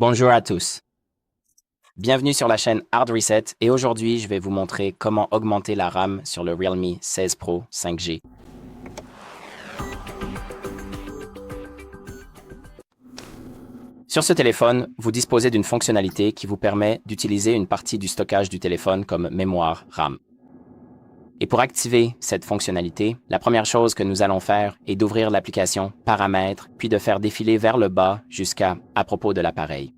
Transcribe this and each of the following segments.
Bonjour à tous. Bienvenue sur la chaîne Hard Reset et aujourd'hui je vais vous montrer comment augmenter la RAM sur le Realme 16 Pro 5G. Sur ce téléphone, vous disposez d'une fonctionnalité qui vous permet d'utiliser une partie du stockage du téléphone comme mémoire RAM. Et pour activer cette fonctionnalité, la première chose que nous allons faire est d'ouvrir l'application Paramètres, puis de faire défiler vers le bas jusqu'à à propos de l'appareil.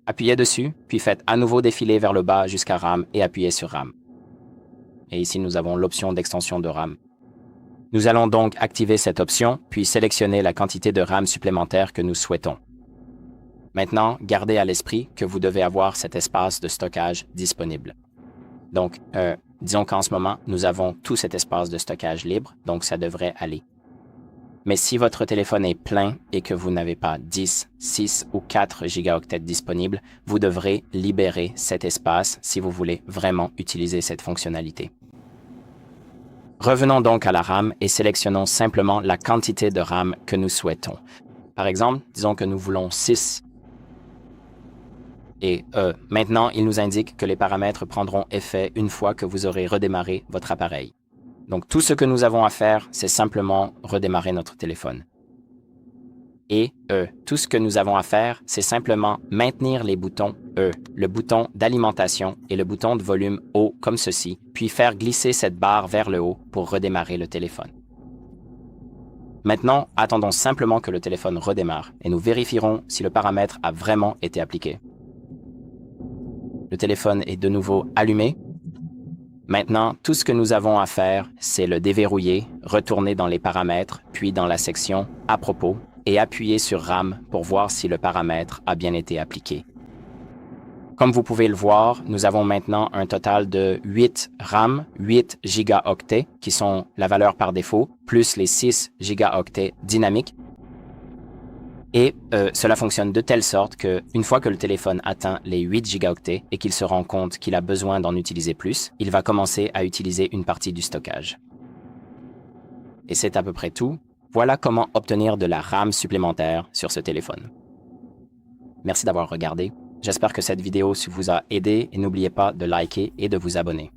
Appuyez dessus, puis faites à nouveau défiler vers le bas jusqu'à RAM et appuyez sur RAM. Et ici, nous avons l'option d'extension de RAM. Nous allons donc activer cette option, puis sélectionner la quantité de RAM supplémentaire que nous souhaitons. Maintenant, gardez à l'esprit que vous devez avoir cet espace de stockage disponible. Donc, disons qu'en ce moment, nous avons tout cet espace de stockage libre, donc ça devrait aller. Mais si votre téléphone est plein et que vous n'avez pas 10, 6 ou 4 gigaoctets disponibles, vous devrez libérer cet espace si vous voulez vraiment utiliser cette fonctionnalité. Revenons donc à la RAM et sélectionnons simplement la quantité de RAM que nous souhaitons. Par exemple, disons que nous voulons 6. Et maintenant, il nous indique que les paramètres prendront effet une fois que vous aurez redémarré votre appareil. Donc, tout ce que nous avons à faire, c'est simplement redémarrer notre téléphone. Et tout ce que nous avons à faire, c'est simplement maintenir les boutons le bouton d'alimentation et le bouton de volume haut comme ceci, puis faire glisser cette barre vers le haut pour redémarrer le téléphone. Maintenant, attendons simplement que le téléphone redémarre et nous vérifierons si le paramètre a vraiment été appliqué. Le téléphone est de nouveau allumé. Maintenant, tout ce que nous avons à faire, c'est le déverrouiller, retourner dans les paramètres, puis dans la section « À propos » et appuyer sur RAM pour voir si le paramètre a bien été appliqué. Comme vous pouvez le voir, nous avons maintenant un total de 8 RAM, 8 gigaoctets, qui sont la valeur par défaut, plus les 6 gigaoctets dynamiques. Et cela fonctionne de telle sorte qu'une fois que le téléphone atteint les 8 gigaoctets et qu'il se rend compte qu'il a besoin d'en utiliser plus, il va commencer à utiliser une partie du stockage. Et c'est à peu près tout. Voilà comment obtenir de la RAM supplémentaire sur ce téléphone. Merci d'avoir regardé. J'espère que cette vidéo vous a aidé et n'oubliez pas de liker et de vous abonner.